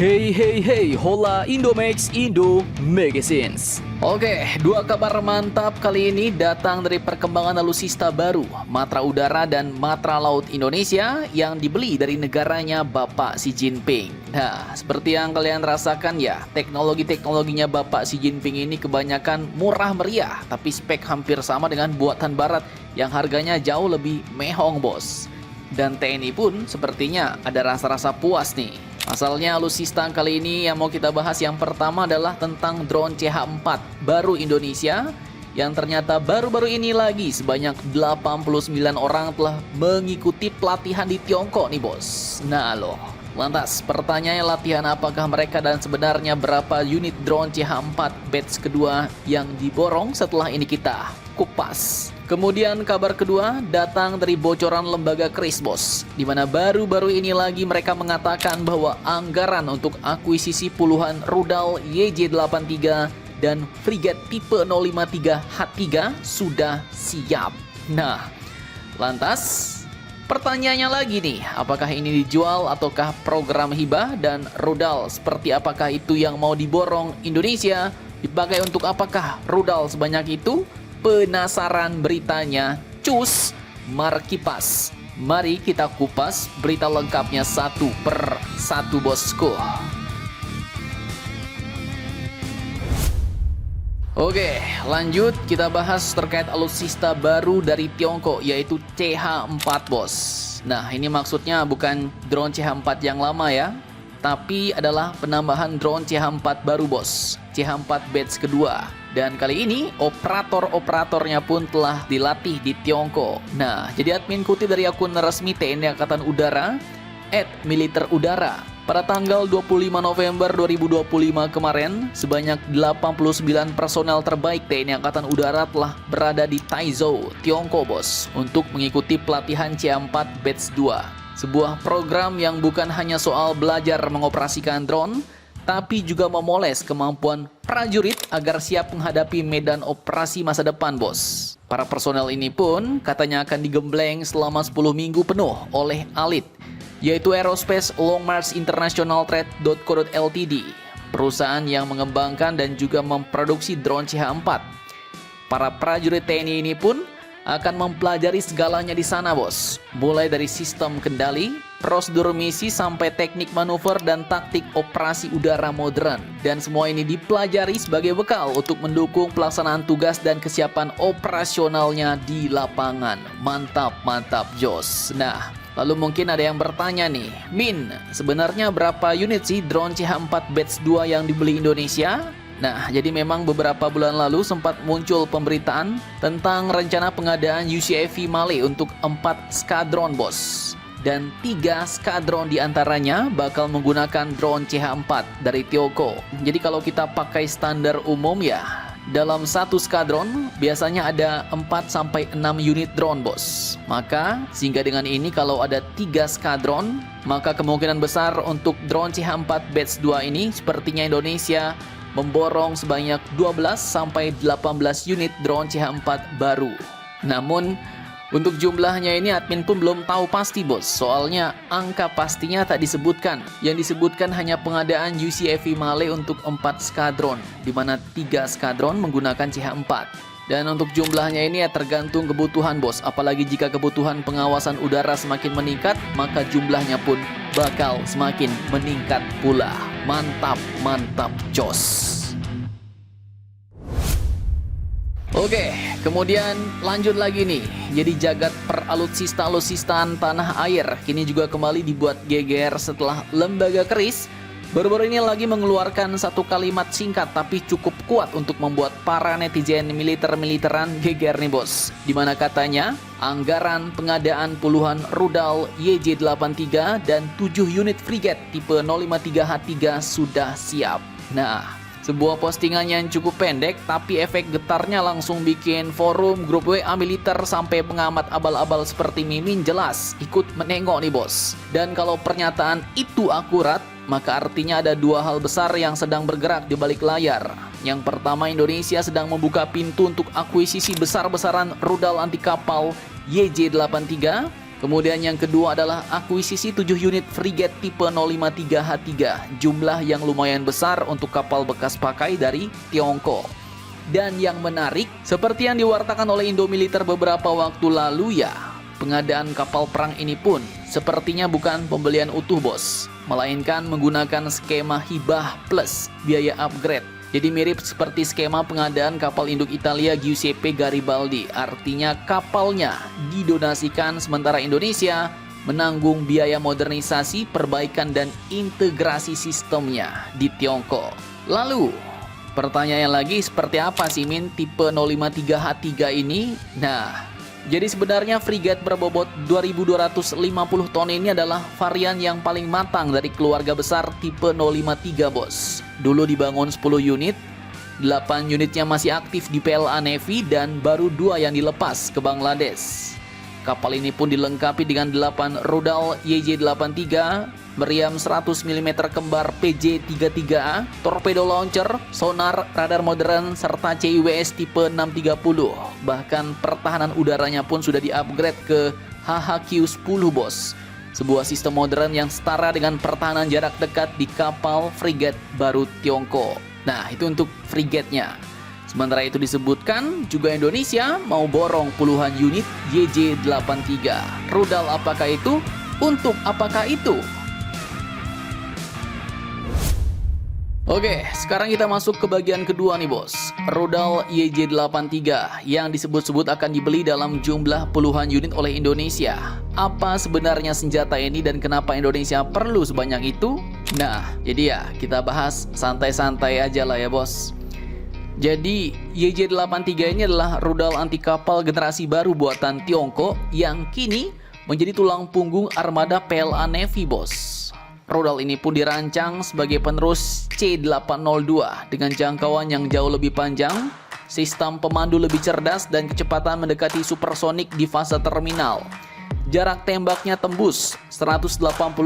Hey hey hey, hola Indomax Indo Magazines. Oke, dua kabar mantap kali ini datang dari perkembangan alutsista baru Matra Udara dan Matra Laut Indonesia yang dibeli dari negaranya Bapak Xi Jinping. Nah, seperti yang kalian rasakan ya, teknologinya Bapak Xi Jinping ini kebanyakan murah meriah, tapi spek hampir sama dengan buatan barat yang harganya jauh lebih mehong, bos. Dan TNI pun sepertinya ada rasa-rasa puas nih. Asalnya alutsista kali ini yang mau kita bahas yang pertama adalah tentang drone CH4 baru Indonesia yang ternyata baru-baru ini lagi sebanyak 89 orang telah mengikuti pelatihan di Tiongkok nih, bos. Nah loh, lantas pertanyaannya, latihan apakah mereka dan sebenarnya berapa unit drone CH4 batch kedua yang diborong? Setelah ini kita kupas. Kemudian kabar kedua datang dari bocoran lembaga KRIS, bos, di mana baru-baru ini lagi mereka mengatakan bahwa anggaran untuk akuisisi puluhan rudal YJ-83 dan frigat tipe 053H3 sudah siap. Nah, lantas pertanyaannya lagi nih, apakah ini dijual ataukah program hibah, dan rudal seperti apakah itu yang mau diborong Indonesia? Dipakai untuk apakah rudal sebanyak itu? Penasaran beritanya? Cus, Markipas. Mari kita kupas berita lengkapnya satu per satu, bosku. Oke, lanjut kita bahas terkait alutsista baru dari Tiongkok, yaitu CH4, bos. Nah, ini maksudnya bukan drone CH4 yang lama ya, tapi adalah penambahan drone CH4 baru, bos. CH4 batch kedua. Dan kali ini operator-operatornya pun telah dilatih di Tiongkok. Nah, jadi admin kutip dari akun resmi TNI Angkatan Udara @militerudara. Pada tanggal 25 November 2025 kemarin, sebanyak 89 personel terbaik TNI Angkatan Udara telah berada di Taizhou, Tiongkok, bos, untuk mengikuti pelatihan CH4 batch 2. Sebuah program yang bukan hanya soal belajar mengoperasikan drone, tapi juga memoles kemampuan prajurit agar siap menghadapi medan operasi masa depan, bos. Para personel ini pun katanya akan digembleng selama 10 minggu penuh oleh ALIT, yaitu Aerospace Long March International Trade Co. Ltd, perusahaan yang mengembangkan dan juga memproduksi drone CH4. Para prajurit TNI ini pun akan mempelajari segalanya di sana, bos. Mulai dari sistem kendali, prosedur misi, sampai teknik manuver dan taktik operasi udara modern. Dan semua ini dipelajari sebagai bekal untuk mendukung pelaksanaan tugas dan kesiapan operasionalnya di lapangan. Mantap, mantap, jos. Nah, lalu mungkin ada yang bertanya nih, Min, sebenarnya berapa unit sih drone CH4 batch 2 yang dibeli Indonesia? Nah, jadi memang beberapa bulan lalu sempat muncul pemberitaan tentang rencana pengadaan UCAV Male untuk 4 skadron, bos. Dan 3 skadron diantaranya bakal menggunakan drone CH4 dari Tiongkok. Jadi kalau kita pakai standar umum ya, dalam satu skadron biasanya ada 4-6 unit drone, bos. Maka sehingga dengan ini kalau ada 3 skadron, maka kemungkinan besar untuk drone CH4 batch 2 ini sepertinya Indonesia memborong sebanyak 12-18 unit drone CH4 baru. Namun untuk jumlahnya ini admin pun belum tahu pasti, bos. Soalnya angka pastinya tak disebutkan. Yang disebutkan hanya pengadaan UCAV Male untuk 4 skadron, di mana 3 skadron menggunakan CH4. Dan untuk jumlahnya ini ya tergantung kebutuhan, bos. Apalagi jika kebutuhan pengawasan udara semakin meningkat, maka jumlahnya pun bakal semakin meningkat pula. Mantap, mantap, jos. Oke, kemudian lanjut lagi nih. Jadi jagat peralutsista-alutsistaan tanah air kini juga kembali dibuat geger setelah lembaga KRIS baru-baru ini lagi mengeluarkan satu kalimat singkat tapi cukup kuat untuk membuat para netizen militeran geger nih, bos. Dimana katanya anggaran pengadaan puluhan rudal YJ-83 dan 7 unit frigat tipe 053H3 sudah siap. Nah, sebuah postingan yang cukup pendek tapi efek getarnya langsung bikin forum, grup WA militer sampai pengamat abal-abal seperti Mimin jelas ikut menengok nih, bos. Dan kalau pernyataan itu akurat, maka artinya ada dua hal besar yang sedang bergerak di balik layar. Yang pertama, Indonesia sedang membuka pintu untuk akuisisi besar-besaran rudal anti kapal YJ-83 Kemudian yang kedua adalah akuisisi 7 unit frigate tipe 053H3, jumlah yang lumayan besar untuk kapal bekas pakai dari Tiongkok. Dan yang menarik, seperti yang diwartakan oleh Indomiliter beberapa waktu lalu ya, pengadaan kapal perang ini pun sepertinya bukan pembelian utuh bos, melainkan menggunakan skema hibah plus biaya upgrade. Jadi mirip seperti skema pengadaan kapal induk Italia Giuseppe Garibaldi, artinya kapalnya didonasikan sementara Indonesia menanggung biaya modernisasi, perbaikan dan integrasi sistemnya di Tiongkok. Lalu, pertanyaan lagi, seperti apa sih Min tipe 053H3 ini? Nah, jadi sebenarnya frigate berbobot 2250 ton ini adalah varian yang paling matang dari keluarga besar tipe 053 bos. Dulu dibangun 10 unit, 8 unitnya masih aktif di PLA Navy dan baru 2 yang dilepas ke Bangladesh. Kapal ini pun dilengkapi dengan 8 rudal YJ-83, meriam 100 mm kembar PJ-33A, torpedo launcher, sonar, radar modern, serta CIWS tipe 630. Bahkan pertahanan udaranya pun sudah di-upgrade ke HHQ-10 bos. Sebuah sistem modern yang setara dengan pertahanan jarak dekat di kapal frigate baru Tiongkok. Nah, itu untuk frigate-nya. Sementara itu disebutkan juga Indonesia mau borong puluhan unit YJ-83. Rudal apakah itu? Untuk apakah itu? Oke, sekarang kita masuk ke bagian kedua nih bos. Rudal YJ-83 yang disebut-sebut akan dibeli dalam jumlah puluhan unit oleh Indonesia. Apa sebenarnya senjata ini dan kenapa Indonesia perlu sebanyak itu? Nah, jadi ya kita bahas santai-santai aja lah ya bos. Jadi YJ-83 ini adalah rudal anti kapal generasi baru buatan Tiongkok yang kini menjadi tulang punggung armada PLA Navy bos. Rudal ini pun dirancang sebagai penerus C802 dengan jangkauan yang jauh lebih panjang, sistem pemandu lebih cerdas dan kecepatan mendekati supersonik di fase terminal. Jarak tembaknya tembus 180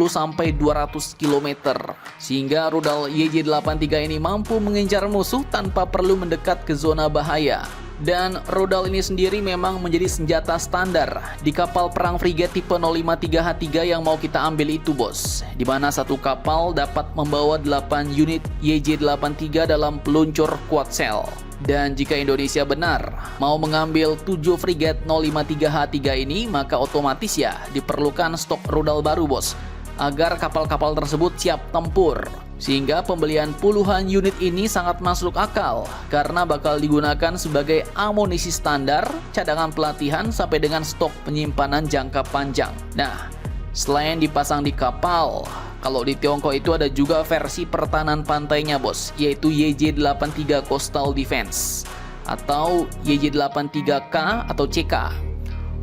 sampai 200 km. Sehingga rudal YJ-83 ini mampu mengincar musuh tanpa perlu mendekat ke zona bahaya. Dan rudal ini sendiri memang menjadi senjata standar di kapal perang frigate tipe 053H3 yang mau kita ambil itu bos, di mana satu kapal dapat membawa 8 unit YJ-83 dalam peluncur quad cell. Dan jika Indonesia benar mau mengambil 7 frigate 053H3 ini, maka otomatis ya diperlukan stok rudal baru bos, agar kapal-kapal tersebut siap tempur. Sehingga pembelian puluhan unit ini sangat masuk akal karena bakal digunakan sebagai amunisi standar, cadangan pelatihan sampai dengan stok penyimpanan jangka panjang. Nah, selain dipasang di kapal, kalau di Tiongkok itu ada juga versi pertahanan pantainya bos, yaitu YJ-83 Coastal Defense atau YJ-83K atau CK.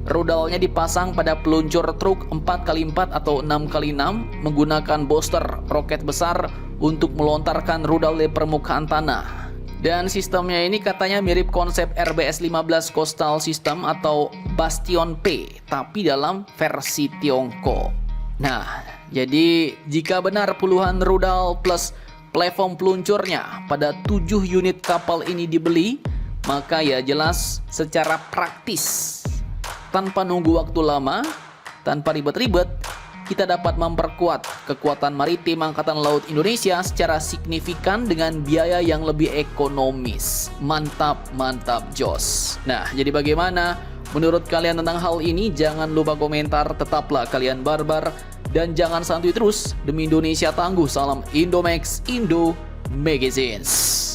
Rudalnya dipasang pada peluncur truk 4x4 atau 6x6 menggunakan booster roket besar untuk melontarkan rudal dari permukaan tanah. Dan sistemnya ini katanya mirip konsep RBS-15 Coastal System atau Bastion P, tapi dalam versi Tiongkok. Nah, jadi jika benar puluhan rudal plus platform peluncurnya pada 7 unit kapal ini dibeli, maka ya jelas secara praktis, tanpa nunggu waktu lama, tanpa ribet-ribet, kita dapat memperkuat kekuatan maritim Angkatan Laut Indonesia secara signifikan dengan biaya yang lebih ekonomis. Mantap, mantap, jos. Nah, jadi bagaimana menurut kalian tentang hal ini? Jangan lupa komentar, tetaplah kalian barbar, dan jangan santuy terus. Demi Indonesia tangguh, salam Indomax, Indo Magazines.